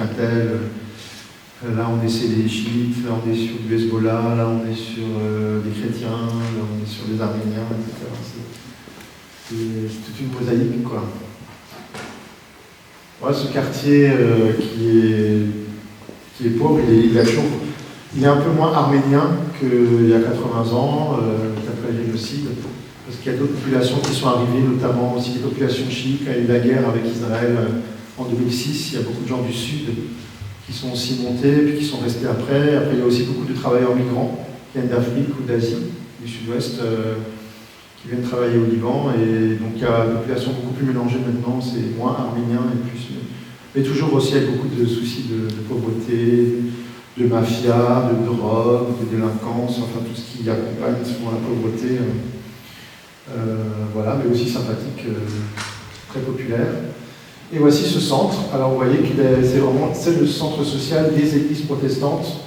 qu'un tel. Là, on est chez les chiites, là, on est sur du Hezbollah, là, on est sur des chrétiens, là, on est sur des arméniens, etc. C'est toute une mosaïque, quoi. Ouais, ce quartier qui est pauvre, il est un peu moins arménien qu'il y a 80 ans, après le génocide, parce qu'il y a d'autres populations qui sont arrivées, notamment aussi des populations chiites. Quand il y a eu la guerre avec Israël en 2006, il y a beaucoup de gens du Sud qui sont aussi montés, puis qui sont restés après. Après, il y a aussi beaucoup de travailleurs migrants qui viennent d'Afrique ou d'Asie, du Sud-Ouest, qui viennent travailler au Liban. Et donc, il y a une population beaucoup plus mélangée maintenant, c'est moins arménien et plus. Mais toujours aussi avec beaucoup de soucis de pauvreté, de mafia, de drogue, de délinquance, enfin tout ce qui accompagne souvent la pauvreté. Voilà, mais aussi sympathique, très populaire. Et voici ce centre. Alors vous voyez que c'est le centre social des églises protestantes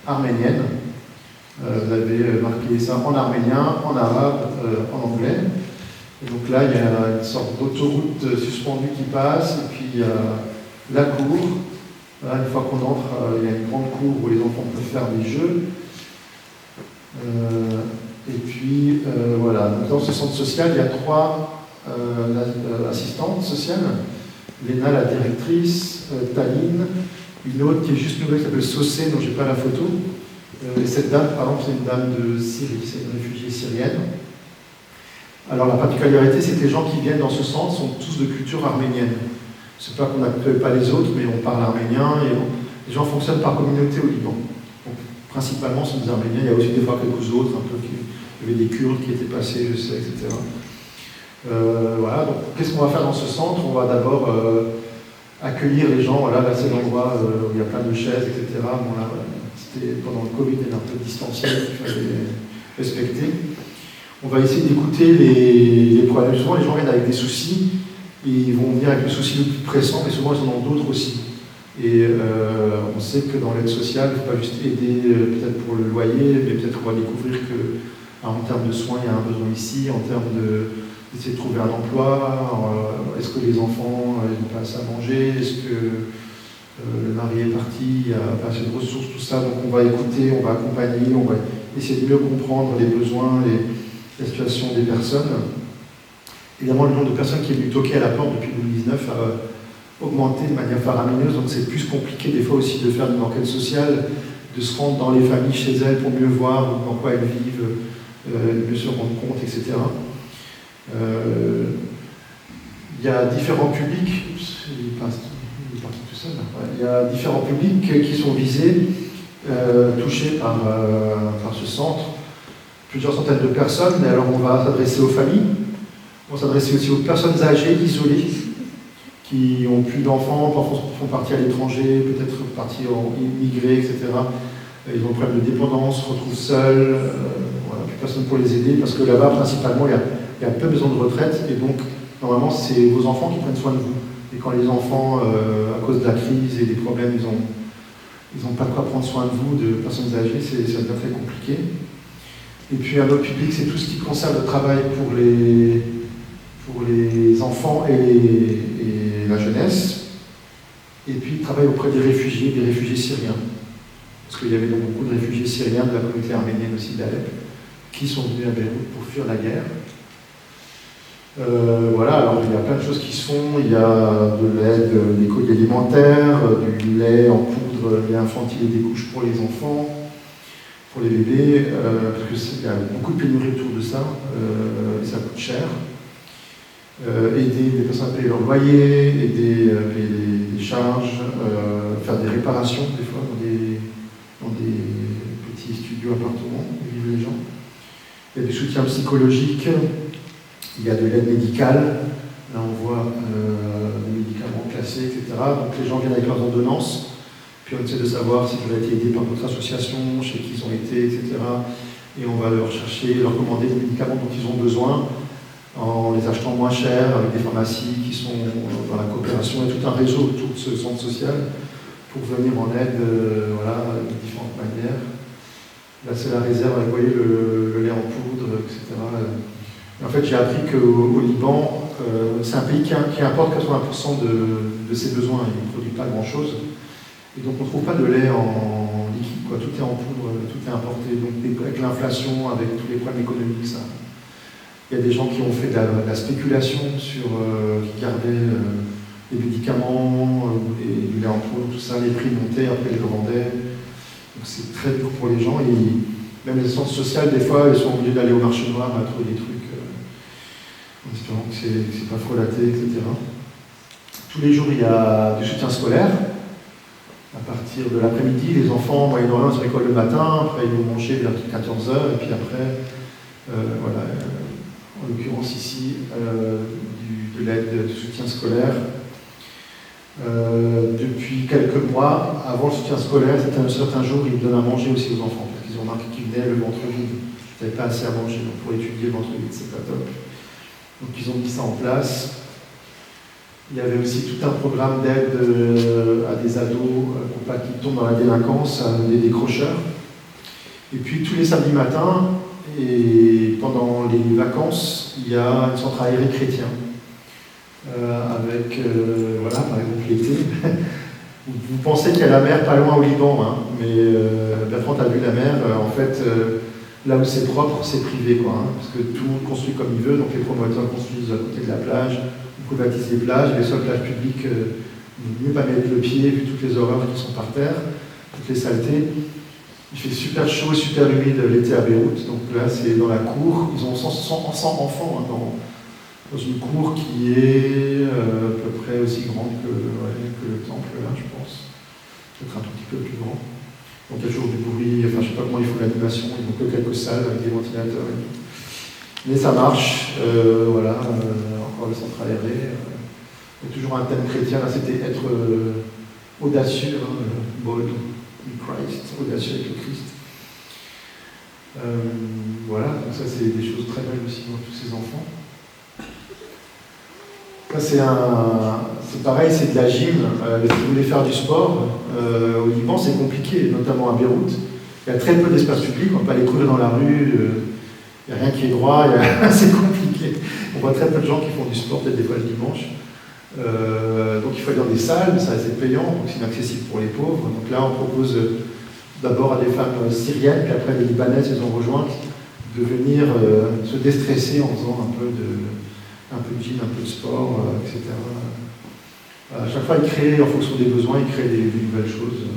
arméniennes. Vous avez marqué ça en arménien, en arabe, en anglais. Et donc là, il y a une sorte d'autoroute suspendue qui passe, et puis il y a la cour. Voilà, une fois qu'on entre, il y a une grande cour où les enfants peuvent faire des jeux. Et puis voilà, donc dans ce centre social, il y a 3 assistantes sociales. Léna, la directrice, Taline, une autre qui est juste nouvelle, qui s'appelle Saucé, dont je n'ai pas la photo. Et cette dame, par exemple, c'est une dame de Syrie, c'est une réfugiée syrienne. Alors la particularité, c'est que les gens qui viennent dans ce centre sont tous de culture arménienne. C'est pas qu'on n'accueille pas les autres, mais on parle arménien, et les gens fonctionnent par communauté au Liban. Donc, principalement, ce sont des Arméniens, il y a aussi des fois quelques autres, il y avait des Kurdes qui étaient passés, je sais, etc. Voilà, donc qu'est-ce qu'on va faire dans ce centre? On va d'abord accueillir les gens. Voilà, là c'est l'endroit où il y a plein de chaises, etc. Bon, là, c'était pendant le Covid, il y avait un peu de distanciel qu'il fallait respecter. On va essayer d'écouter les problèmes. Souvent, les gens viennent avec des soucis, et ils vont venir avec le souci le plus pressant, mais souvent ils en ont d'autres aussi. Et on sait que dans l'aide sociale, il ne faut pas juste aider peut-être pour le loyer, mais peut-être qu'on va découvrir qu'en termes de soins, il y a un besoin ici, en termes d'essayer de trouver un emploi, est-ce que les enfants n'ont pas assez à manger, est-ce que le mari est parti, il n'y a pas assez de ressources, tout ça. Donc on va écouter, on va accompagner, on va essayer de mieux comprendre les besoins, la situation des personnes. Évidemment, le nombre de personnes qui est venu toquer à la porte depuis 2019 a augmenté de manière faramineuse, donc c'est plus compliqué des fois aussi de faire une enquête sociale, de se rendre dans les familles chez elles pour mieux voir dans quoi elles vivent, mieux se rendre compte, etc. Il y a différents publics, il est parti tout seul, il y a différents publics qui sont visés, touchés par ce centre, plusieurs centaines de personnes, mais alors on va s'adresser aux familles, on va s'adresser aussi aux personnes âgées, isolées, qui n'ont plus d'enfants, parfois font partie à l'étranger, peut-être partis immigrés, etc. Ils ont un problème de dépendance, se retrouvent seuls, voilà, plus personne pour les aider, parce que là-bas, principalement, il y a peu besoin de retraite, et donc, normalement, c'est vos enfants qui prennent soin de vous. Et quand les enfants, à cause de la crise et des problèmes, ils n'ont pas de quoi prendre soin de vous, de personnes âgées, ça devient très compliqué. Et puis, un autre public, c'est tout ce qui concerne le travail pour les enfants et la jeunesse. Et puis, le travail auprès des réfugiés syriens. Parce qu'il y avait donc beaucoup de réfugiés syriens de la communauté arménienne aussi d'Alep, qui sont venus à Beyrouth pour fuir la guerre. Voilà, alors il y a plein de choses qui se font, il y a de l'aide, des colis alimentaires, du lait en poudre, lait infantile et des couches pour les enfants, pour les bébés, parce qu'il y a beaucoup de pénurie autour de ça, et ça coûte cher. Aider des personnes à payer leur loyer, aider à payer des charges, faire des réparations des fois dans des petits studios appartements où vivent les gens. Il y a du soutien psychologique. Il y a de l'aide médicale, là on voit des médicaments classés, etc. Donc les gens viennent avec leurs ordonnances, puis on essaie de savoir s'ils ont été aidés par d'autres associations, chez qui ils ont été, etc. Et on va leur commander des médicaments dont ils ont besoin, en les achetant moins cher, avec des pharmacies qui sont dans la coopération. Il y a tout un réseau autour de ce centre social pour venir en aide voilà, de différentes manières. Là c'est la réserve, vous voyez le lait en poudre, etc. En fait, j'ai appris qu'au Liban, c'est un pays qui importe 80% de ses besoins. Il ne produit pas grand-chose. Et donc on ne trouve pas de lait en liquide, quoi. Tout est en poudre, tout est importé. Donc avec l'inflation, avec tous les problèmes économiques, ça. Il y a des gens qui ont fait de la spéculation sur, qui gardaient des médicaments, et du lait en poudre, tout ça, les prix montaient, après ils le vendaient. Donc c'est très dur pour les gens. Et même les assistantes sociales, des fois, ils sont obligés d'aller au marché noir à trouver des trucs, en espérant que c'est pas frelaté, etc. Tous les jours, il y a du soutien scolaire. À partir de l'après-midi, les enfants, moyennant ils sont à l'école le matin, après ils vont manger vers 14h, et puis après, voilà, en l'occurrence ici, de l'aide de soutien scolaire. Depuis quelques mois, avant le soutien scolaire, c'était un certain jour, ils donnent à manger aussi aux enfants, parce qu'ils ont remarqué qu'ils venaient le ventre vide. Ils n'avaient pas assez à manger, donc pour étudier le ventre vide, c'est pas top. Donc ils ont mis ça en place. Il y avait aussi tout un programme d'aide à des ados pour pas qu'ils tombent dans la délinquance, à des décrocheurs. Et puis tous les samedis matins, et pendant les vacances, il y a une centre aérée chrétien. Avec, voilà, par exemple l'été. Vous pensez qu'il y a la mer pas loin au Liban, hein, mais Bertrand a vu la mer, en fait, là où c'est propre, c'est privé, quoi, hein, parce que tout le monde construit comme il veut, donc les promoteurs construisent à côté de la plage, on privatise les plages, les seules plages publiques, il vaut mieux pas mettre le pied, vu toutes les horreurs qui sont par terre, toutes les saletés. Il fait super chaud et super humide l'été à Beyrouth, donc là c'est dans la cour, ils ont 100 enfants hein, dans une cour qui est à peu près aussi grande que le temple, là, je pense. Peut-être un tout petit peu plus grand. Donc il y a toujours du bruit, enfin je ne sais pas comment ils font l'animation, ils n'ont que quelques salles avec des ventilateurs et tout. Mais ça marche, voilà, encore le centre aéré. Il y a toujours un thème chrétien, là c'était être audacieux, hein, bold in Christ, audacieux avec le Christ. Voilà, donc ça c'est des choses très belles aussi dans tous ces enfants. C'est pareil, c'est de la gym. Si vous voulez faire du sport, au Liban, c'est compliqué, notamment à Beyrouth. Il y a très peu d'espace public, on ne peut pas aller courir dans la rue, il n'y a rien qui est droit, c'est compliqué. On voit très peu de gens qui font du sport, peut-être des fois le dimanche. Donc il faut aller dans des salles, ça c'est payant, donc c'est inaccessible pour les pauvres. Donc là, on propose d'abord à des femmes syriennes, puis après les Libanaises, elles ont rejoint, de venir se déstresser en faisant un peu de gym, un peu de sport, etc. À chaque fois, ils créent, en fonction des besoins, ils créent des nouvelles choses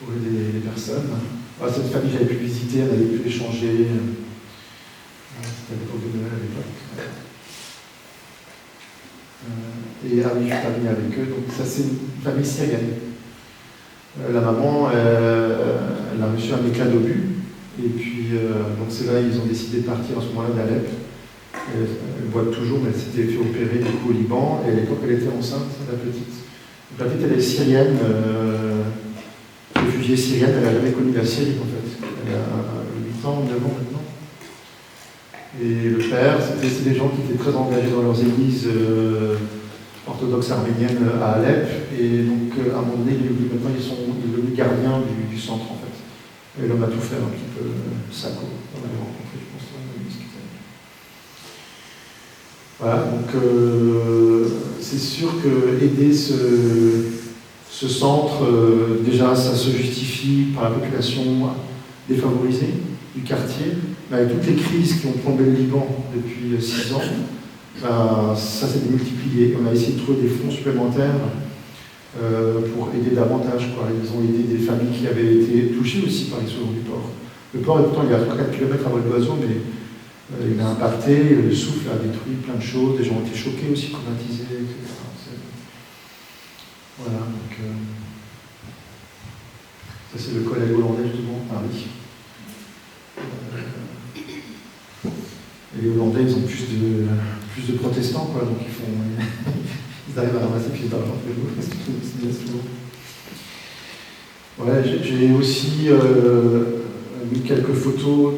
pour aider les personnes. Cette famille, j'avais pu visiter, on avait pu échanger. C'était à l'époque de Noël à l'époque. Et oui, je termine avec eux. Donc ça, c'est une famille syrienne. La maman, elle a reçu un éclat d'obus. Et puis, donc c'est là ils ont décidé de partir à ce moment-là d'Alep. Elle boite toujours, mais elle s'était fait opérer du coup au Liban. Et à l'époque, elle était enceinte, la petite. Donc, la petite, elle est syrienne, réfugiée syrienne. Elle n'a jamais connu la Syrie, en fait. Elle a 8 ans, 9 ans maintenant. Et le père, c'est des gens qui étaient très engagés dans leurs églises orthodoxes arméniennes à Alep. Et donc, à un moment donné, maintenant, ils sont devenus gardiens du centre, en fait. Et l'homme a tout fait un petit peu Sako, on l'avait rencontré, je pense, on a discuté. Voilà, donc c'est sûr que aider ce centre, déjà ça se justifie par la population défavorisée du quartier, mais avec toutes les crises qui ont plombé le Liban depuis 6 ans, ça s'est démultiplié. On a essayé de trouver des fonds supplémentaires pour aider davantage, quoi. Ils ont aidé des familles qui avaient été touchées aussi par les l'explosion du port. Le port, pourtant, il est à 3-4 km à vol d'oiseau, mais il a impacté, le souffle a détruit plein de choses, des gens ont été choqués aussi, traumatisés, etc. Voilà, donc ça c'est le collègue hollandais justement, Paris. Et les Hollandais, ils ont plus de protestants, quoi, donc ils arrivent à ramasser plus d'argent que nous, c'est bien souvent. Voilà, j'ai aussi mis quelques photos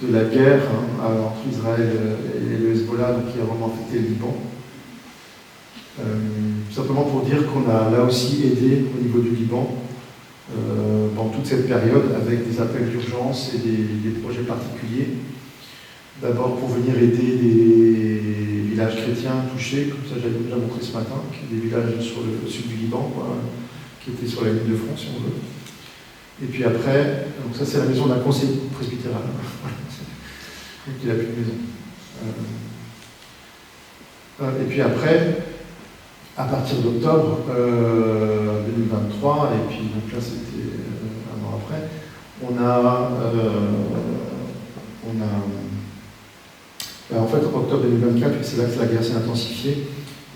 de la guerre entre Israël et le Hezbollah, donc qui a vraiment affecté le Liban. Simplement pour dire qu'on a là aussi aidé au niveau du Liban pendant toute cette période avec des appels d'urgence et des projets particuliers. D'abord pour venir aider villages chrétiens touchés, comme ça j'avais déjà montré ce matin, des villages sur le sud du Liban, quoi, qui étaient sur la ligne de front, si on veut. Et puis après, donc ça c'est la maison d'un conseiller presbytéral, donc il n'a plus de maison. Et puis après, à partir d'octobre 2023, et puis donc là c'était un an après, on a en fait, en octobre 2024, c'est là que la guerre s'est intensifiée.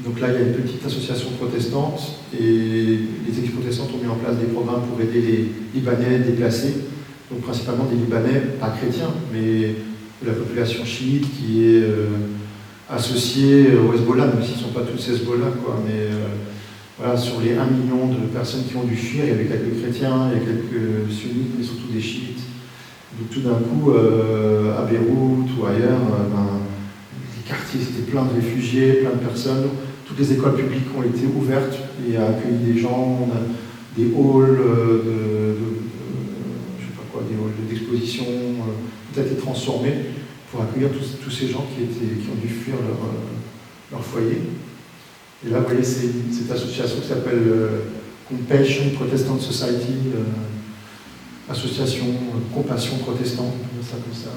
Donc là, il y a une petite association protestante et les églises protestantes ont mis en place des programmes pour aider les Libanais déplacés, donc principalement des Libanais, pas chrétiens, mais de la population chiite qui est associée au Hezbollah, même s'ils ne sont pas tous Hezbollah, quoi, mais voilà, sur les 1 million de personnes qui ont dû fuir, il y avait quelques chrétiens, il y a quelques sunnites, mais surtout des chiites. Donc tout d'un coup, à Beyrouth ou ailleurs, les quartiers c'était plein de réfugiés, plein de personnes. Toutes les écoles publiques ont été ouvertes et a accueilli des gens. On a des halls je sais pas quoi, des halls d'exposition, tout a été transformé pour accueillir tous ces gens qui ont dû fuir leur foyer. Et là, vous voyez, c'est cette association qui s'appelle Compassion Protestant Society, association Compassion Protestante, on peut dire ça comme ça,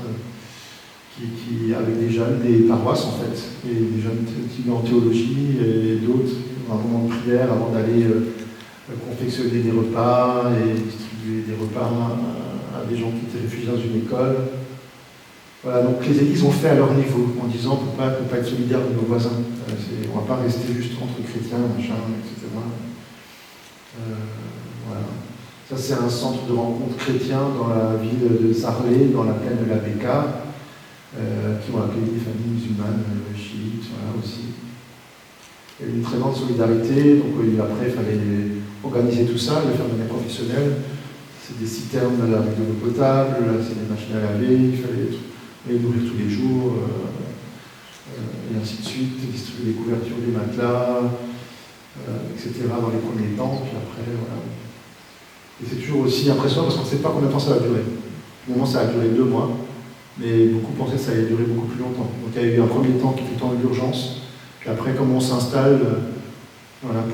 qui avec des jeunes, des paroisses en fait, et des jeunes étudiants en théologie et d'autres, un moment de prière avant d'aller confectionner des repas et distribuer des repas à des gens qui étaient réfugiés dans une école. Voilà, donc les églises ont fait à leur niveau, en disant qu'on ne peut pas être solidaire de nos voisins. On ne va pas rester juste entre chrétiens, machin, etc. Voilà. Ça, c'est un centre de rencontre chrétien dans la ville de Sarlé, dans la plaine de la Beka, qui ont accueilli des familles musulmanes, chiites, voilà aussi. Il y a eu une très grande solidarité, donc après, il fallait organiser tout ça, le faire de manière professionnelle. C'est des citernes avec de l'eau potable, là, c'est des machines à laver, il fallait les nourrir tous les jours, et ainsi de suite, distribuer des couvertures, des matelas, etc. dans les premiers temps, puis après, voilà. Et c'est toujours aussi impressionnant parce qu'on ne sait pas combien de temps ça va durer. Finalement, ça a duré 2 mois, mais beaucoup pensaient que ça allait durer beaucoup plus longtemps. Donc il y a eu un premier temps qui était le temps d'urgence, puis après, comment on s'installe voilà,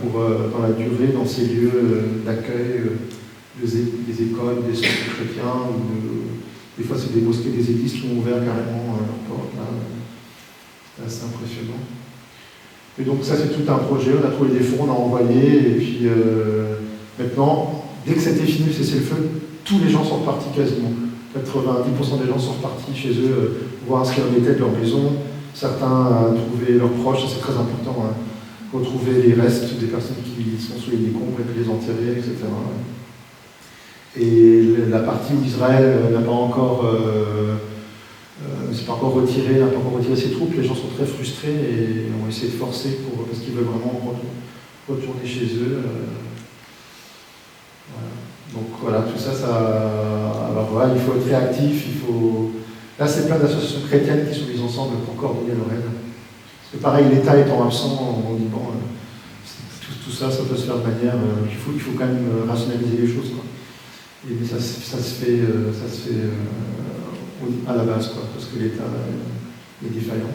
dans la durée, dans ces lieux d'accueil, des écoles, des centres chrétiens, des fois c'est des mosquées, des églises qui ont ouvert carrément leurs portes. C'est assez impressionnant. Et donc ça c'est tout un projet, on a trouvé des fonds, on a envoyé, et puis maintenant, dès que c'était fini le cessez-le-feu, tous les gens sont repartis quasiment. 90% des gens sont repartis chez eux, voir ce qu'il en était de leur maison. Certains trouvaient leurs proches, c'est très important, hein, retrouver les restes des personnes qui sont sous les décombres et puis les enterrer, etc. Et la partie où Israël n'a pas encore, s'est pas encore retiré, n'a pas encore retiré ses troupes, les gens sont très frustrés et ont essayé de forcer parce qu'ils veulent vraiment retourner chez eux. Voilà. Donc voilà, tout ça, alors voilà, il faut être réactif, Là, c'est plein d'associations chrétiennes qui sont mises ensemble pour coordonner leur aide. Parce que pareil, l'État étant absent au Liban, tout ça, ça peut se faire de manière... il faut quand même rationaliser les choses, quoi. Et ça se fait à la base, quoi, parce que l'État est défaillant.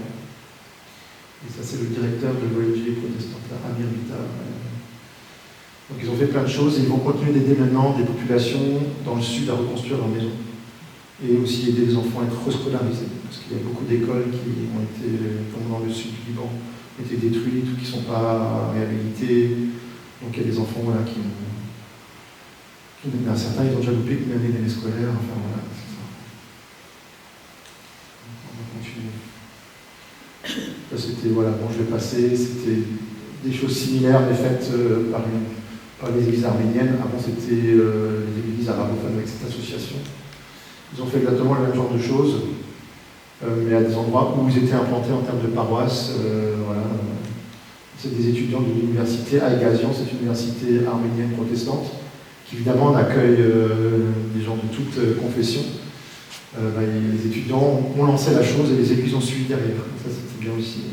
Et ça, c'est le directeur de l'ONG protestante, Amir Vital. Donc ils ont fait plein de choses et ils vont continuer d'aider maintenant des populations dans le sud à reconstruire leur maison. Et aussi aider les enfants à être rescolarisés. Parce qu'il y a beaucoup d'écoles qui ont été, comme dans le sud du Liban, ont été détruites ou qui ne sont pas réhabilitées. Donc il y a des enfants voilà, certains ils ont déjà loupé une année d'année scolaire. Enfin voilà, c'est ça. On va continuer. Là, c'était, voilà, bon je vais passer, c'était des choses similaires mais faites par les églises arméniennes. Avant, c'était les églises arabophones avec cette association. Ils ont fait exactement le même genre de choses, mais à des endroits où ils étaient implantés en termes de paroisse. Voilà. C'est des étudiants de l'université à Agazian, cette université arménienne protestante, qui évidemment accueille des gens de toutes confessions. Les étudiants ont lancé la chose et les églises ont suivi derrière. Ça, c'était bien aussi.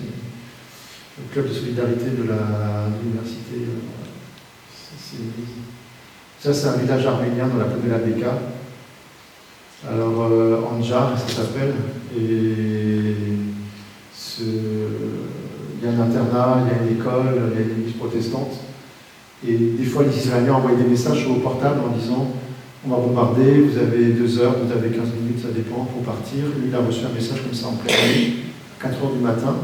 Le club de solidarité de l'université. Ça, c'est un village arménien dans la plaine de la Beka. Alors, Anjar, ça s'appelle. Et il y a un internat, il y a une école, il y a une église protestante. Et des fois, les Israéliens envoient des messages sur vos portables en disant on va bombarder, vous avez 2 heures, vous avez 15 minutes, ça dépend, pour partir. Lui, il a reçu un message comme ça en pleine nuit, 4 heures du matin,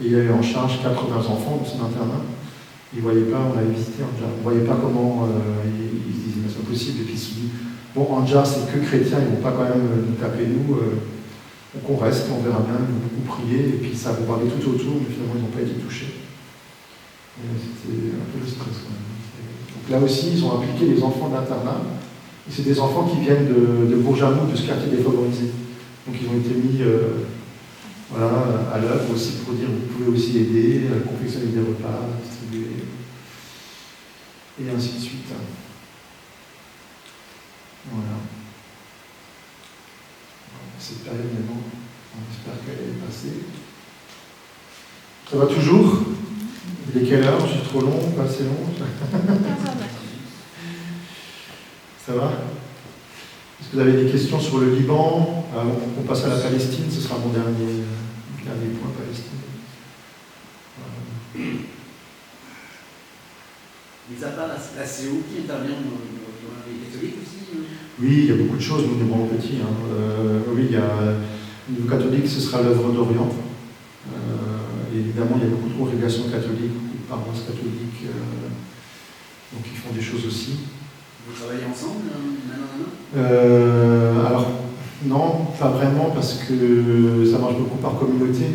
et il avait en charge 80 enfants dans son internat. Il ne voyait pas, on l'avait visité Anjar, on ne voyait pas comment il se disait mais c'est impossible. Et puis il se dit bon, Anjar, c'est que chrétiens, ils ne vont pas quand même nous taper nous. Donc on reste, on verra bien, ils vont beaucoup prier, et puis ça a bombardé tout autour, mais finalement ils n'ont pas été touchés. C'était un peu le stress quand même. Donc là aussi, ils ont impliqué les enfants d'internat. Et c'est des enfants qui viennent de Bourg-Jarnoux, de ce quartier défavorisé. Donc ils ont été mis à l'œuvre aussi pour dire vous pouvez aussi aider, confectionner des repas, distribuer, et ainsi de suite. Voilà. Cette période maintenant, on espère qu'elle est passée. Ça va toujours? Il est quelle heure? Je suis trop long, pas assez long? Ça va? Est-ce que vous avez des questions sur le Liban? On passe à la Palestine, ce sera mon dernier point, Palestine. Mis à part la CO qui intervient dans les catholiques aussi? Oui, il y a beaucoup de choses, nous, des bons petits. Oui, il y a au niveau catholique, ce sera l'œuvre d'Orient. Évidemment, il y a beaucoup de congrégations catholiques, beaucoup de paroisses catholiques, donc ils font des choses aussi. Vous travaillez ensemble, alors, non, pas vraiment, parce que ça marche beaucoup par communauté.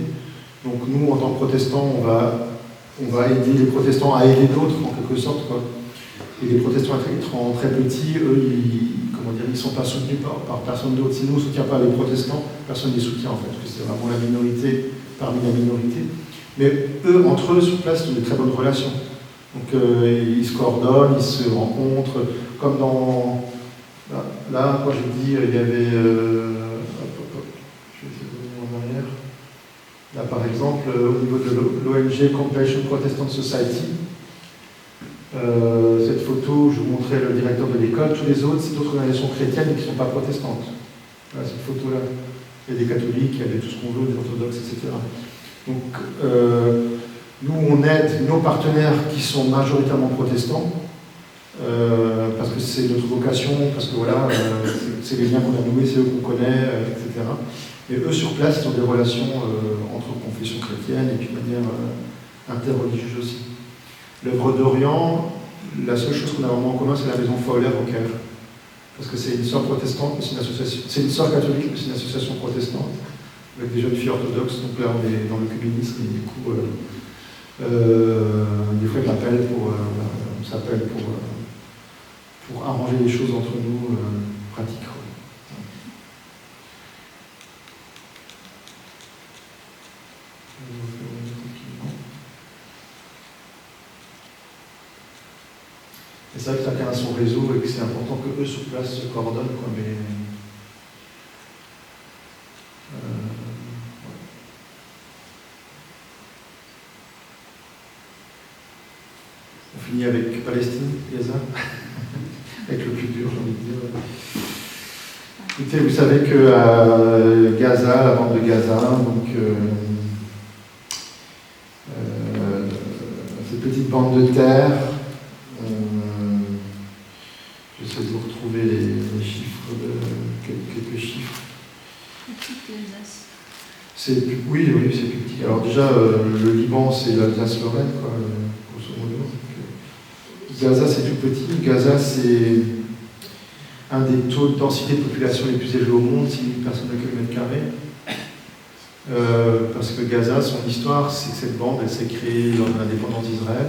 Donc nous, en tant que protestants, on va aider les protestants à aider d'autres, en quelque sorte, quoi. Et les protestants étant très petits, eux, ils ne sont pas soutenus par personne d'autre. Si nous, on ne soutient pas les protestants, personne ne les soutient, en fait, parce que c'est vraiment la minorité parmi la minorité. Mais eux, entre eux, sur place, ils ont de très bonnes relations. Donc ils se coordonnent, ils se rencontrent, comme dans... Là, quand j'ai dit, il y avait... je vais essayer de revenir en arrière. Là, par exemple, au niveau de l'ONG Compassion Protestant Society, cette photo, je vous montrais le directeur de l'école, tous les autres, c'est d'autres organisations chrétiennes qui ne sont pas protestantes. Voilà, cette photo-là. Il y a des catholiques, il y a tout ce qu'on veut, des orthodoxes, etc. Donc, nous, on aide nos partenaires qui sont majoritairement protestants, parce que c'est notre vocation, parce que voilà, c'est les liens qu'on a noués, c'est eux qu'on connaît, etc. Et eux, sur place, ils ont des relations entre confessions chrétiennes et puis de manière interreligieuse aussi. L'œuvre d'Orient, la seule chose qu'on a vraiment en commun, c'est la maison Fowler au Caire. Parce que c'est une sœur protestante, mais c'est une association. C'est une sœur catholique, mais c'est une association protestante, avec des jeunes filles orthodoxes. Donc là, on est dans le communisme, et du coup, des fois, on s'appelle pour arranger les choses entre nous, pratiques. Et c'est vrai que chacun a son réseau et que c'est important que eux sur place se coordonnent, quoi, mais on finit avec Palestine, Gaza, avec le plus dur, j'ai envie de dire. Écoutez, vous savez que Gaza, la bande de Gaza, donc cette petite bande de terre, j'essaie de vous retrouver les chiffres, quelques chiffres. Oui, c'est plus petit. Alors déjà, le Liban, c'est l'Alsace-Lorraine, quoi, grosso modo. Gaza, c'est tout petit. Gaza, c'est un des taux de densité de population les plus élevés au monde, 6 000 personnes au kilomètre carré. Parce que Gaza, son histoire, c'est que cette bande, elle s'est créée lors de l'indépendance d'Israël.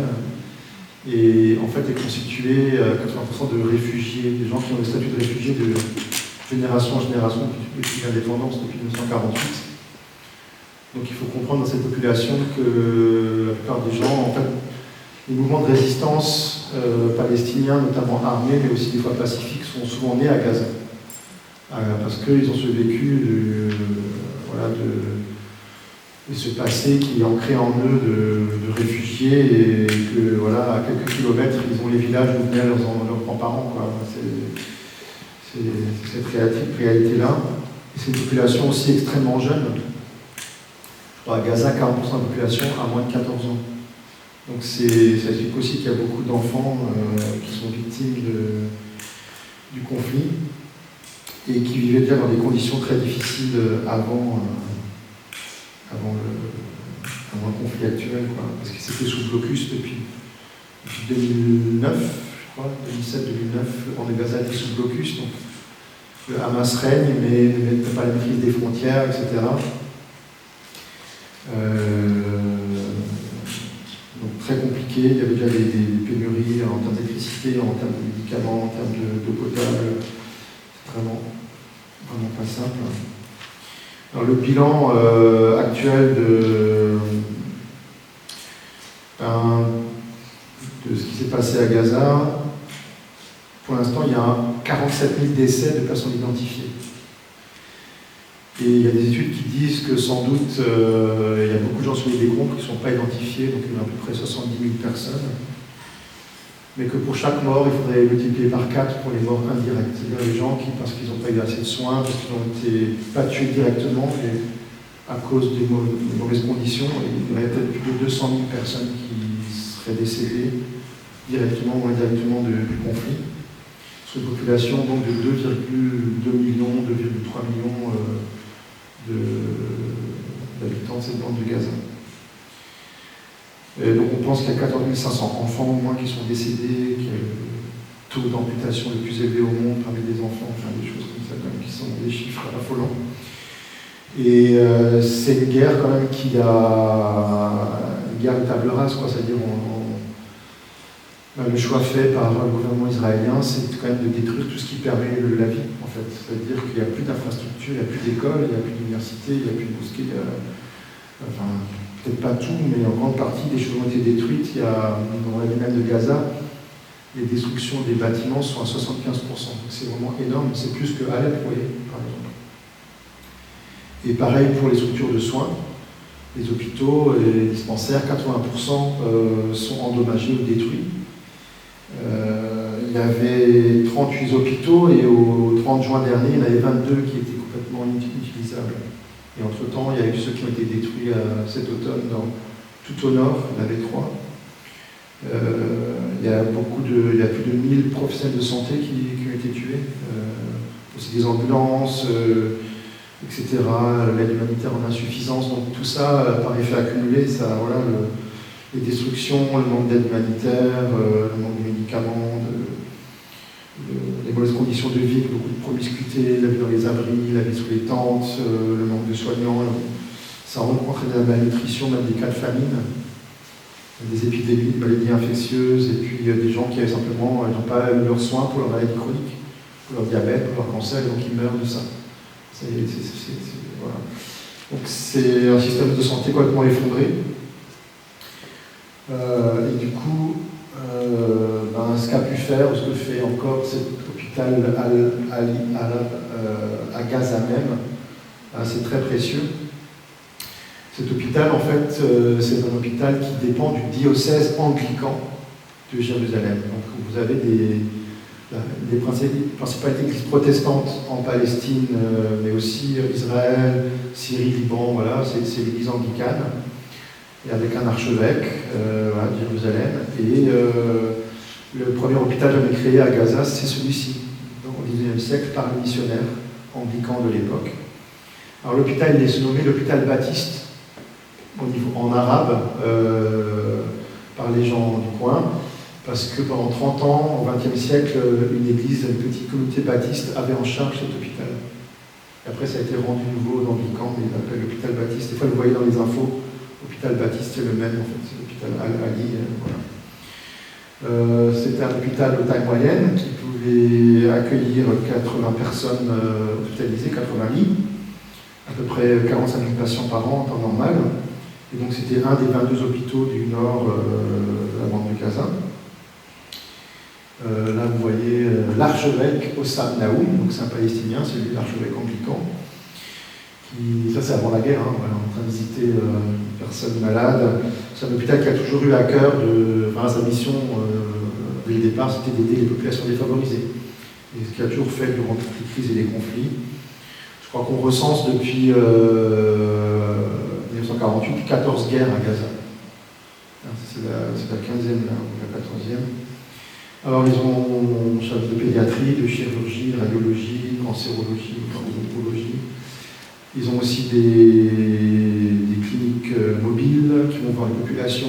Et en fait, elle est constituée à 80% de réfugiés, des gens qui ont le statut de réfugiés de génération en génération depuis l'indépendance, depuis 1948. Donc il faut comprendre dans cette population que la plupart des gens, en fait, les mouvements de résistance palestiniens, notamment armés, mais aussi des fois pacifiques, sont souvent nés à Gaza. Parce qu'ils ont ce vécu de ce passé qui est ancré en eux de réfugiés et que, voilà, à quelques kilomètres, ils ont les villages où venaient leurs grands-parents, quoi. C'est cette réalité-là. Et c'est une population aussi extrêmement jeune. À Gaza, 40% de la population a moins de 14 ans. Donc ça explique aussi qu'il y a beaucoup d'enfants qui sont victimes du conflit et qui vivaient déjà dans des conditions très difficiles avant le conflit actuel, quoi. Parce que c'était sous blocus depuis 2009, je crois, 2007-2009, le banc de Gaza était sous blocus, donc le Hamas règne, mais ne peut pas la maîtrise des frontières, etc. Donc très compliqué, il y avait déjà des pénuries en termes d'électricité, en termes de médicaments, en termes d'eau potable. C'est vraiment pas simple. Alors, le bilan actuel de ce qui s'est passé à Gaza, pour l'instant, il y a 47 000 décès de personnes identifiées. Et il y a des études qui disent que sans doute, il y a beaucoup de gens sur les décombres qui ne sont pas identifiés, donc il y a à peu près 70 000 personnes. Mais que pour chaque mort, il faudrait multiplier par 4 pour les morts indirectes. C'est-à-dire les gens qui, parce qu'ils n'ont pas eu assez de soins, parce qu'ils n'ont été pas tués directement, mais à cause des mauvaises conditions, il y aurait peut-être plus de 200 000 personnes qui seraient décédées directement ou indirectement du conflit. Sur une population donc, de 2,2 millions, 2,3 millions d'habitants de cette bande de Gaza. Et donc on pense qu'il y a 14 500 enfants au moins qui sont décédés, qu'il y a le taux d'amputation le plus élevé au monde parmi les enfants, enfin des choses comme ça quand même, qui sont des chiffres affolants. Et c'est une guerre quand même une guerre de table rase, quoi, c'est-à-dire le choix fait par le gouvernement israélien, c'est quand même de détruire tout ce qui permet la vie, en fait. C'est-à-dire qu'il n'y a plus d'infrastructures, il n'y a plus d'écoles, il n'y a plus d'université, il n'y a plus de mosquées, enfin, peut-être pas tout, mais en grande partie, des choses ont été détruites. Il y a, dans la ville même de Gaza, les destructions des bâtiments sont à 75%. C'est vraiment énorme, c'est plus que Alep, vous voyez, par exemple. Et pareil pour les structures de soins, les hôpitaux et les dispensaires, 80% sont endommagés ou détruits. Il y avait 38 hôpitaux et au 30 juin dernier, il y en avait 22 qui étaient complètement inutilisables. Et entre-temps, il y a eu ceux qui ont été détruits cet automne tout au nord, il y en avait 3. Il y a plus de 1000 professionnels de santé qui ont été tués. Aussi des ambulances, etc. L'aide humanitaire en insuffisance. Donc tout ça, par effet accumulé, ça, voilà, les destructions, le manque d'aide humanitaire, le manque de médicaments, les mauvaises conditions de vie, beaucoup de promiscuité, la vie dans les abris, la vie sous les tentes, le manque de soignants, ça rencontre de la malnutrition, même des cas de famine, des épidémies, des maladies infectieuses, et puis des gens qui simplement n'ont pas eu leurs soins pour leurs maladies chroniques, pour leur diabète, pour leur cancer, et donc ils meurent de ça. Voilà. Donc c'est un système de santé complètement effondré. Et du coup, ce qu'a pu faire, ou ce que fait encore cet hôpital à Gaza même, c'est très précieux. Cet hôpital, en fait, c'est un hôpital qui dépend du diocèse anglican de Jérusalem. Donc vous avez les principales églises protestantes en Palestine, mais aussi Israël, Syrie, Liban, voilà, c'est l'église anglicane. Et avec un archevêque de Jérusalem. Et le premier hôpital jamais créé à Gaza, c'est celui-ci, au XIXe siècle, par le missionnaire anglican de l'époque. Alors l'hôpital, il est surnommé l'hôpital baptiste, en arabe, par les gens du coin, parce que pendant 30 ans, au XXe siècle, une petite communauté baptiste avait en charge cet hôpital. Et après, ça a été rendu nouveau d'anglican, mais il l'appelle l'hôpital baptiste. Des fois, vous le voyez dans les infos. L'hôpital Baptiste, c'est le même, en fait, c'est l'hôpital Al-Ali. Voilà. C'était un hôpital de taille moyenne qui pouvait accueillir 80 personnes hospitalisées, 80 lits, à peu près 45 000 patients par an en temps normal. Et donc c'était un des 22 hôpitaux du nord de la bande de Gaza. Là, vous voyez l'archevêque Hossam Naoum, donc c'est un Palestinien, c'est lui l'archevêque anglican. Ça c'est avant la guerre, hein, voilà, en train de visiter une personne malade. C'est un hôpital qui a toujours eu à cœur sa mission dès le départ, c'était d'aider les populations défavorisées. Et ce qu'il a toujours fait durant toutes les crises et les conflits. Je crois qu'on recense depuis 1990 1948, 14 guerres à Gaza. C'est la 15e, là, ou la 14e. Alors, ils ont un service de pédiatrie, de chirurgie, de radiologie, cancérologie, oncologie. Ils ont aussi des cliniques mobiles qui vont voir les populations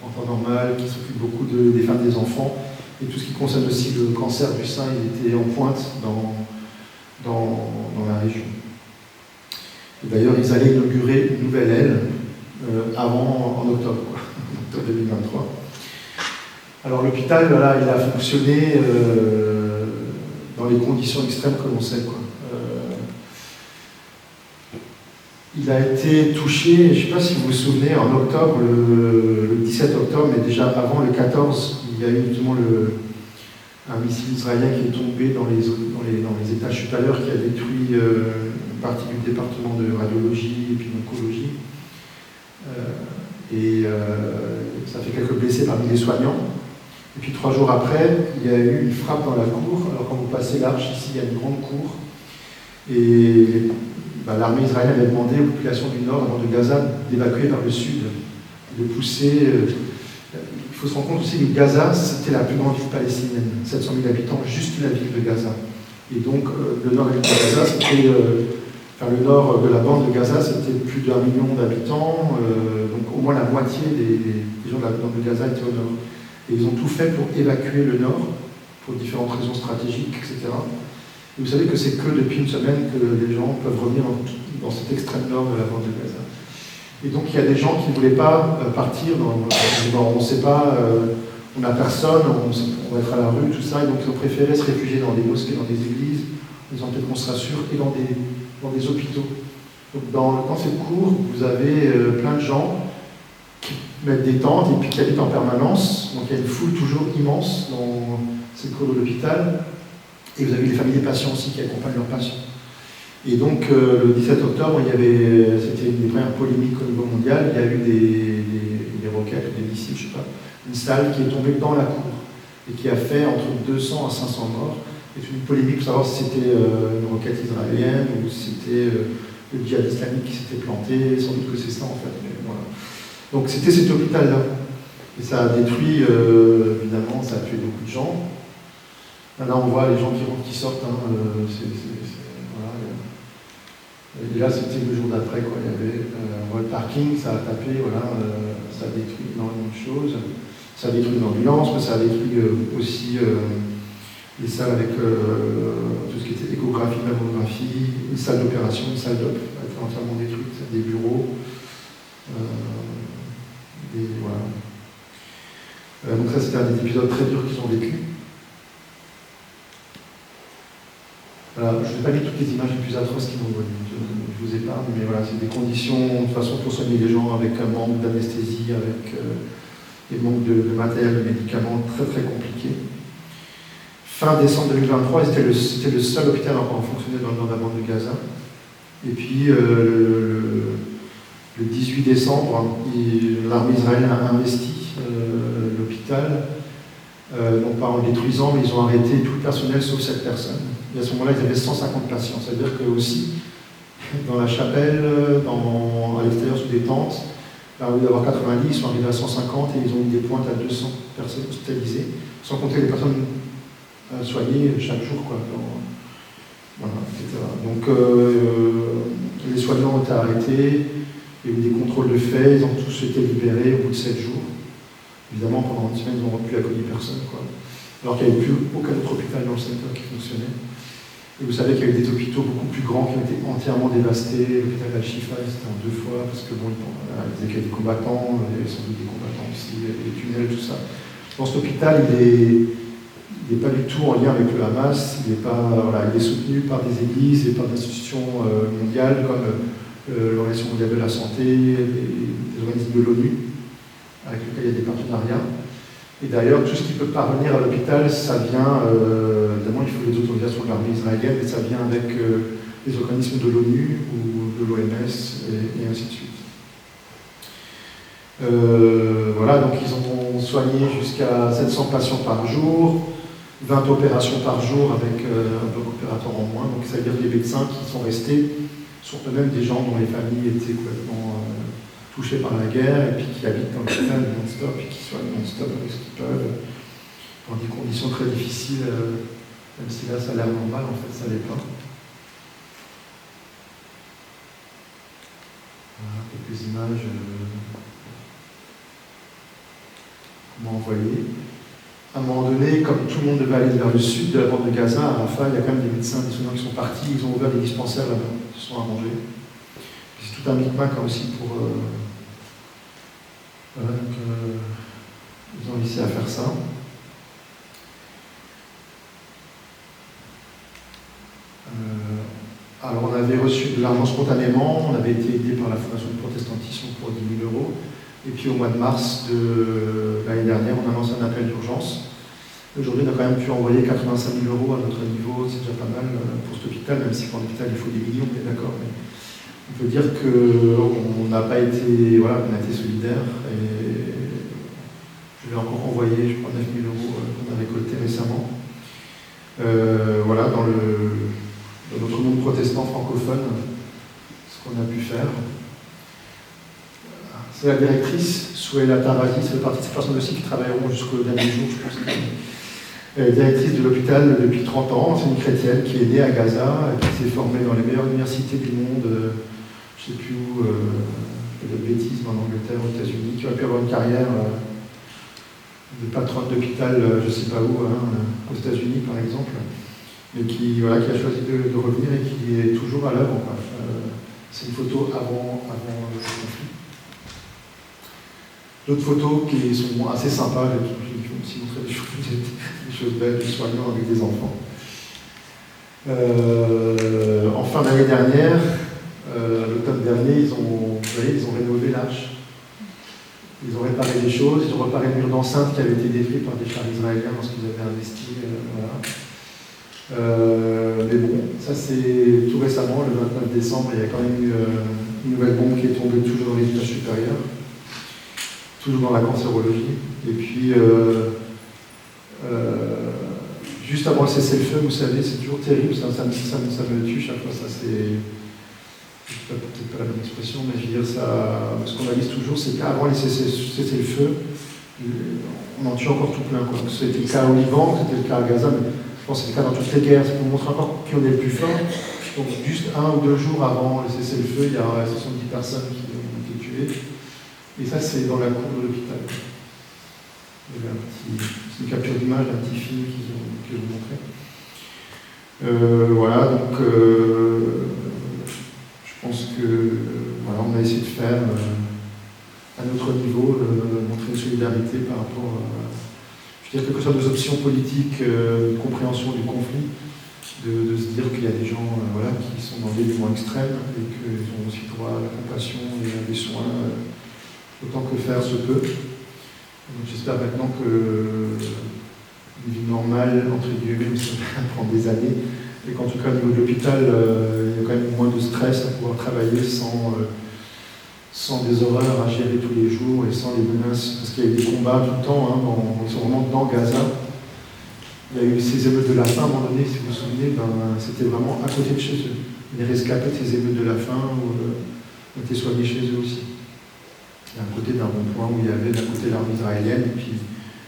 en temps normal, qui s'occupent beaucoup des femmes et des enfants. Et tout ce qui concerne aussi le cancer du sein, il était en pointe dans la région. D'ailleurs, ils allaient inaugurer une nouvelle aile en octobre, en octobre 2023. Alors l'hôpital, voilà, il a fonctionné dans les conditions extrêmes que l'on sait, quoi. Il a été touché, je ne sais pas si vous vous souvenez, en octobre, le 17 octobre, mais déjà avant le 14, il y a eu justement un missile israélien qui est tombé dans les étages supérieurs, qui a détruit une partie du département de radiologie et puis d'oncologie. Ça fait quelques blessés parmi les soignants. Et puis 3 jours après, il y a eu une frappe dans la cour. Alors quand vous passez l'arche, ici, il y a une grande cour. Et l'armée israélienne avait demandé aux populations du nord, avant de Gaza, d'évacuer vers le sud, de pousser. Il faut se rendre compte aussi que Gaza, c'était la plus grande ville palestinienne, 700 000 habitants, juste la ville de Gaza. Et donc le nord de Gaza, c'était, le nord de la bande de Gaza, c'était plus d'1 million d'habitants, donc au moins la moitié des gens de la bande de Gaza étaient au nord. Et ils ont tout fait pour évacuer le nord, pour différentes raisons stratégiques, etc. Et vous savez que c'est que depuis une semaine que les gens peuvent revenir dans cet extrême nord de la bande de Gaza. Et donc il y a des gens qui ne voulaient pas partir, on ne sait pas, on n'a personne, on va être à la rue, tout ça, et donc ils ont préféré se réfugier dans des mosquées, dans des églises, en disant peut-être qu'on sera sûr, et dans des hôpitaux. Donc dans cette cour, vous avez plein de gens qui mettent des tentes et puis qui habitent en permanence, donc il y a une foule toujours immense dans cette cour de l'hôpital, et vous avez les familles des patients aussi qui accompagnent leurs patients. Et donc, le 17 octobre, c'était une des premières polémiques au niveau mondial, il y a eu des roquettes, des missiles, je ne sais pas, une salle qui est tombée dans la cour et qui a fait entre 200 à 500 morts. C'est une polémique pour savoir si c'était une roquette israélienne ou si c'était le djihad islamique qui s'était planté, sans doute que c'est ça en fait. Mais voilà. Donc c'était cet hôpital-là. Et ça a détruit, évidemment, ça a tué beaucoup de gens. Là, on voit les gens qui rentrent, qui sortent. Voilà. Et là, c'était le jour d'après, quoi. Il y avait le parking, ça a tapé, voilà, ça a détruit énormément de choses. Ça a détruit une ambulance, mais ça a détruit aussi les salles avec tout ce qui était échographie, mammographie, une salle d'opération, une salle d'op, a été entièrement détruite, des bureaux. Voilà. Donc ça, c'était un des épisodes très durs qu'ils ont vécu. Voilà, je ne vais pas lire toutes les images les plus atroces qui m'ont venus, je vous épargne, mais voilà, c'est des conditions, de toute façon, pour soigner les gens avec un manque d'anesthésie, avec des manques de matériel, de médicaments très très compliqués. Fin décembre 2023, c'était le seul hôpital encore en fonctionner dans le nord de la bande de Gaza. Et puis, le 18 décembre, l'armée israélienne a investi l'hôpital, non pas en le détruisant, mais ils ont arrêté tout le personnel sauf 7 personnes. Et à ce moment-là, ils avaient 150 patients. C'est-à-dire que aussi, dans la chapelle, à l'extérieur sous des tentes, là, au lieu d'avoir 90, ils sont arrivés à 150 et ils ont mis des pointes à 200 personnes hospitalisées, sans compter les personnes soignées chaque jour, quoi. Voilà, etc. Donc, les soignants ont été arrêtés, il y a eu des contrôles de fait, ils ont tous été libérés au bout de 7 jours. Évidemment, pendant une semaine, ils n'ont plus accueilli personne, quoi. Alors qu'il n'y avait plus aucun autre hôpital dans le secteur qui fonctionnait. Et vous savez qu'il y a eu des hôpitaux beaucoup plus grands qui ont été entièrement dévastés. L'hôpital Al-Shifa, c'était en 2 fois, parce que bon, ils disaient qu'il y avait des combattants, il y avait sans doute des combattants aussi, il y avait des tunnels, tout ça. Dans cet hôpital, il n'est pas du tout en lien avec le Hamas, il est soutenu par des églises et par des institutions mondiales comme l'Organisation mondiale de la santé, des organismes de l'ONU, avec lesquels il y a des partenariats. Et d'ailleurs, tout ce qui peut parvenir à l'hôpital, ça vient, évidemment, il faut les autorisations de l'armée israélienne, mais ça vient avec les organismes de l'ONU ou de l'OMS et ainsi de suite. Voilà, donc ils ont soigné jusqu'à 700 patients par jour, 20 opérations par jour avec un bloc opératoire en moins. Donc ça veut dire que les médecins qui sont restés sont eux-mêmes des gens dont les familles étaient complètement touchés par la guerre et puis qui habitent dans l'hôpital non-stop et qui soignent non-stop avec ce qu'ils peuvent, dans des conditions très difficiles, même si là ça a l'air normal, en fait ça l'est pas. Voilà, quelques images qu'on m'a envoyées. À un moment donné, comme tout le monde devait aller vers le sud de la bande de Gaza, à Rafah, il y a quand même des médecins, des soignants qui sont partis, ils ont ouvert des dispensaires là-bas, ils se sont arrangés. C'est tout un micmac aussi pour... voilà, donc ils ont réussi à faire ça. Alors on avait reçu de l'argent spontanément, on avait été aidé par la Fondation du Protestantisme pour 10 000 €. Et puis au mois de mars de l'année dernière, on a lancé un appel d'urgence. Aujourd'hui, on a quand même pu envoyer 85 000 € à notre niveau, c'est déjà pas mal pour cet hôpital, même si pour l'hôpital il faut des millions, on est d'accord. Mais on peut dire qu'on n'a pas été, voilà, on a été solidaires. Et je l'ai encore envoyé, je crois, 9 000 € qu'on a récolté récemment. Voilà, dans notre monde protestant francophone, ce qu'on a pu faire. C'est la directrice, Souhaila Tarazi, c'est le parti de ces personnes aussi qui travailleront jusqu'au dernier jour, je pense. Directrice de l'hôpital depuis 30 ans, c'est une chrétienne qui est née à Gaza, qui s'est formée dans les meilleures universités du monde, je ne sais plus où, de bêtises, en Angleterre, aux États-Unis, qui aurait pu avoir une carrière de patronne d'hôpital, je ne sais pas où, aux États-Unis par exemple, mais qui a choisi de revenir et qui est toujours à l'œuvre. C'est une photo avant le conflit. D'autres photos qui sont assez sympas, je vais aussi montrer des choses belles, des soignants avec des enfants. En fin d'année dernière, l'automne dernier, ils ont rénové l'arche. Ils ont réparé des choses, ils ont réparé le mur d'enceinte qui avait été détruit par des chars israéliens lorsqu'ils avaient investi. Mais bon, ça c'est tout récemment, le 29 décembre, il y a quand même eu une nouvelle bombe qui est tombée toujours dans les étages supérieurs. Toujours dans la cancérologie. Et puis, juste avant le cessez-le-feu, vous savez, c'est toujours terrible, ça me tue chaque fois. Ça, c'est peut-être pas la bonne expression, mais je veux dire, ce qu'on avise toujours, c'est qu'avant les cessez-le-feu, on en tue encore tout plein. C'était le cas au Liban, c'était le cas à Gaza, mais je pense que c'est le cas dans toutes les guerres. C'est pour montrer encore qui on est le plus fort. Donc, juste 1 ou 2 jours avant le cessez-le-feu, il y a 70 personnes qui ont été tuées. Et ça, c'est dans la cour de l'hôpital. C'est une capture d'image d'un petit film qu'ils ont montré. Voilà, donc je pense que voilà, on a essayé de faire à notre niveau, montrer une solidarité par rapport à, je veux dire, quelles que soient nos options politiques, de compréhension du conflit, de se dire qu'il y a des gens qui sont dans des éléments extrêmes et qu'ils ont aussi droit à la compassion et à des soins. Autant que faire se peut. J'espère maintenant que une vie normale, entre guillemets, ça va prendre des années, et qu'en tout cas au niveau de l'hôpital, il y a quand même moins de stress à pouvoir travailler sans des horreurs à gérer tous les jours et sans les menaces, parce qu'il y a eu des combats tout le temps, ils sont vraiment dans Gaza. Il y a eu ces émeutes de la faim, à un moment donné, si vous vous souvenez, c'était vraiment à côté de chez eux. Les rescapés de ces émeutes de la faim ont été soignés chez eux aussi. À côté d'un rond-point où il y avait d'un côté l'armée israélienne et puis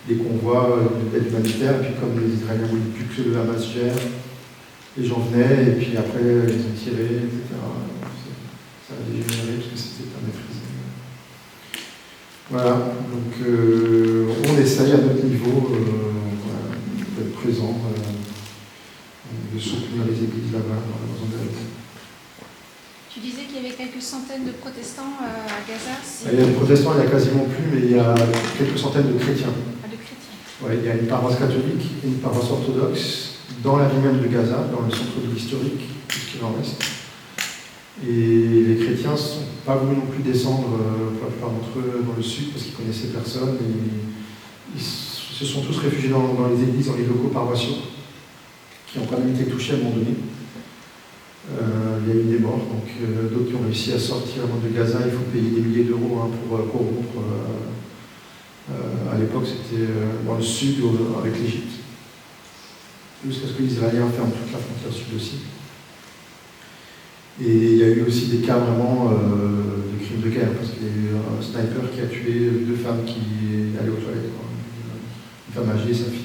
des convois d'aide humanitaire, et puis comme les Israéliens voulaient plus que le Hamas gère, les gens venaient et puis après ils ont tiré, etc. Ça a dégénéré parce que c'était un effrisé. Voilà, donc on essaye à notre niveau d'être présent, de soutenir les églises là-bas dans la maison de l'Église. Tu disais qu'il y avait quelques centaines de protestants à Gaza. Il y a des protestants, il n'y a quasiment plus, mais il y a quelques centaines de chrétiens. Ah, de chrétiens. Ouais, il y a une paroisse catholique et une paroisse orthodoxe dans la ville même de Gaza, dans le centre-ville historique, tout ce qui en reste. Et les chrétiens ne sont pas voulu non plus descendre, pour la plupart d'entre eux, dans le sud, parce qu'ils connaissaient personne. Et ils se sont tous réfugiés dans les églises, dans les locaux paroissiaux, qui ont quand même été touchés à un moment donné. Il y a eu des morts, donc d'autres qui ont réussi à sortir de Gaza, il faut payer des milliers d'euros pour corrompre. À l'époque, c'était dans le sud avec l'Égypte, jusqu'à ce que les Israéliens ferment toute la frontière sud aussi. Et il y a eu aussi des cas vraiment de crimes de guerre, parce qu'il y a eu un sniper qui a tué 2 femmes qui allaient aux toilettes. Quoi. Une femme âgée et sa fille.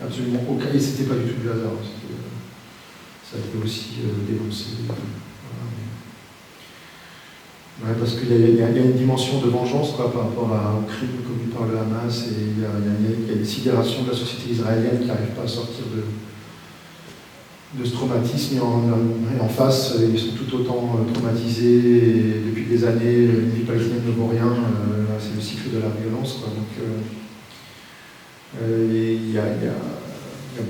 Absolument aucun. Et c'était pas du tout du hasard. Ça a été aussi dénoncé. Ouais, parce qu'il y a une dimension de vengeance quoi, par rapport au crime commis par le Hamas, et il y a une sidération de la société israélienne qui n'arrive pas à sortir de ce traumatisme, et en face, ils sont tout autant traumatisés, et depuis des années, une vie palestinienne ne vaut rien, c'est le cycle de la violence. Quoi, donc, il y a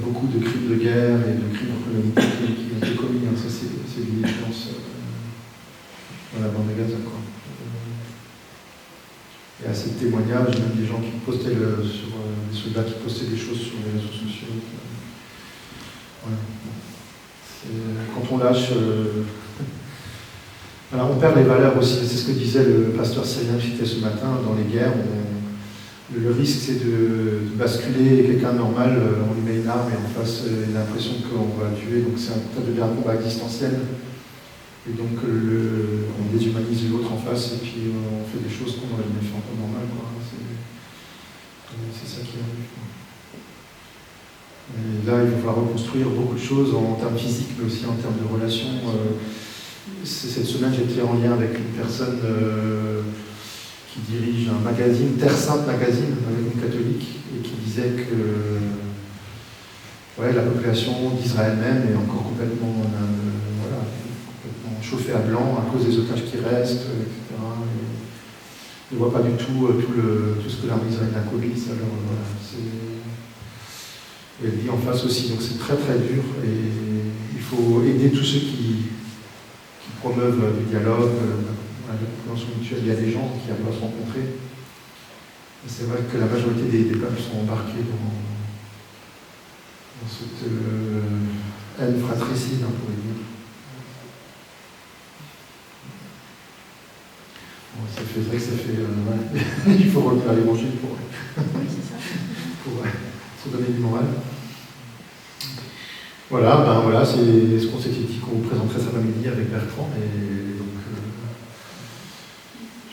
beaucoup de crimes de guerre et de crimes contre l'humanité qui ont été commis, hein, ça c'est une évidence. Dans la bande de Gaza, quoi. Il y a assez de témoignages, même des gens qui postaient sur des soldats qui postaient des choses sur les réseaux sociaux. Ouais. Quand on lâche, alors on perd les valeurs aussi. C'est ce que disait le pasteur syrien que j'étais ce matin. Dans les guerres, le risque c'est de basculer quelqu'un normal, on lui met une arme et en face il a l'impression qu'on va le tuer. Donc ça devient un combat existentiel. Et donc on déshumanise l'autre en face et puis on fait des choses qu'on n'aurait jamais fait en temps normal. C'est ça qui arrive. Et là, il va falloir reconstruire beaucoup de choses en termes physiques, mais aussi en termes de relations. Cette semaine, j'étais en lien avec une personne qui dirige un magazine, Terre Sainte Magazine, un magazine catholique, et qui disait que la population d'Israël même est encore complètement chauffé à blanc à cause des otages qui restent, etc. Et ne voit pas du tout tout ce que l'armée israélienne a commis. Alors, et elle dit en face aussi, donc c'est très très dur, et il faut aider tous ceux qui promeuvent du dialogue, la compréhension mutuelle. Il y a des gens qui arrivent à se rencontrer. Et c'est vrai que la majorité des peuples sont embarqués dans cette haine fratricide, on pourrait dire. C'est vrai que ça fait. Il faut revenir à l'évangile pour se donner du moral. Voilà, c'est ce qu'on s'était dit qu'on vous présenterait cet après-midi avec Bertrand. Et donc,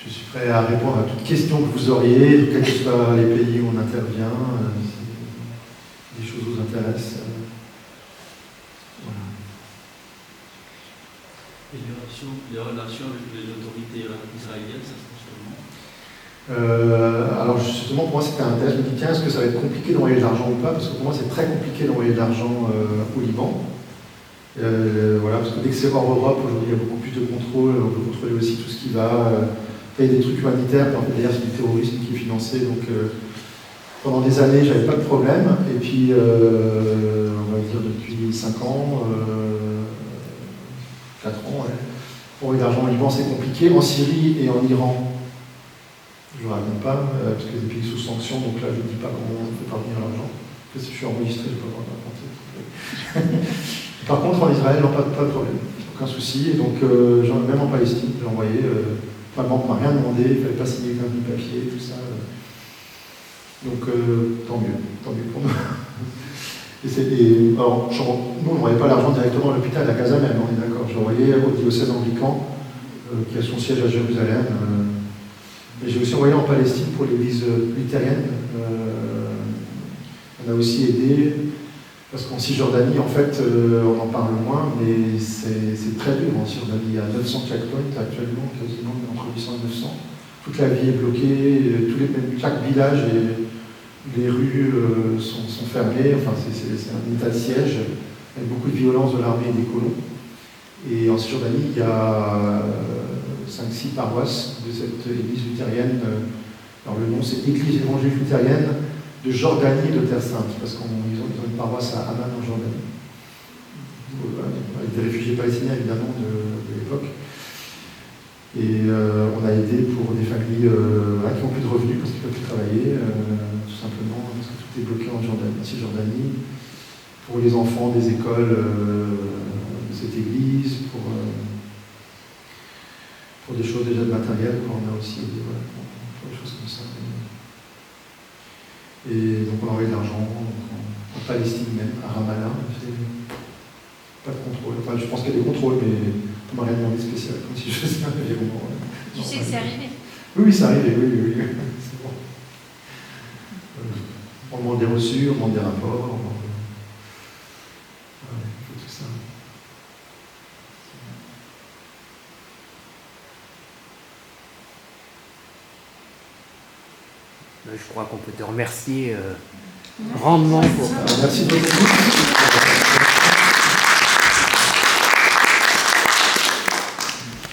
je suis prêt à répondre à toutes questions que vous auriez, quels que soient les pays où on intervient, si des choses vous intéressent. Voilà. Et les relations avec les autorités israéliennes, ça se passe comment ? Alors justement, pour moi c'était un test. Je me dis, tiens, est-ce que ça va être compliqué d'envoyer de l'argent ou pas? Parce que pour moi c'est très compliqué d'envoyer de l'argent au Liban. Parce que dès que c'est hors Europe, aujourd'hui il y a beaucoup plus de contrôle, on peut contrôler aussi tout ce qui va. Il y a des trucs humanitaires, d'ailleurs c'est du terrorisme qui est financé, donc pendant des années j'avais pas de problème. Et puis, on va dire depuis 5 ans, 4 ans, pour envoyer de l'argent au Liban c'est compliqué. En Syrie et en Iran, je ne raconte pas, parce que des pays sous sanction, donc là je ne dis pas comment on fait parvenir l'argent. Parce que si je suis enregistré, je ne peux pas raconter. Par contre, en Israël, non, pas de problème, aucun souci. Et donc, même en Palestine, j'ai envoyé. La banque ne m'a rien demandé, il ne fallait pas signer aucun papier, tout ça. Donc, tant mieux pour nous. Alors, nous, on n'envoyait pas l'argent directement à l'hôpital, à Gaza même, on est d'accord. J'ai envoyé au diocèse anglican, qui a son siège à Jérusalem. Mais j'ai aussi envoyé en Palestine pour l'église luthérienne. On a aussi aidé, parce qu'en Cisjordanie, en fait, on en parle moins, mais c'est très dur en Cisjordanie. Il y a 900 checkpoints actuellement, quasiment entre 800 et 900. Toute la vie est bloquée, chaque village et les rues sont fermées. Enfin, c'est un état de siège, avec beaucoup de violence de l'armée et des colons. Et en Cisjordanie, il y a 5-6 paroisses de cette église luthérienne. Alors le nom c'est Église évangélique luthérienne de Jordanie et de Terre Sainte, parce qu'ils ont une paroisse à Amman en Jordanie, avec des réfugiés palestiniens évidemment de l'époque. Et on a aidé pour des familles qui n'ont plus de revenus parce qu'ils ne peuvent plus travailler, tout simplement parce que tout est bloqué en Cisjordanie, pour les enfants des écoles de cette église, pour des choses déjà de matériel, on a aussi aidé, pour des choses comme ça. Et donc on a envoyé de l'argent en Palestine même, à Ramallah, pas de contrôle. Enfin, je pense qu'il y a des contrôles, mais On m'a rien demandé spécial, comme si je faisais un virement. Tu sais que c'est arrivé. Oui, c'est arrivé, oui. C'est bon. On demande des reçus, on demande des rapports, on demande... il faut tout ça. Je crois qu'on peut te remercier grandement pour... Merci beaucoup.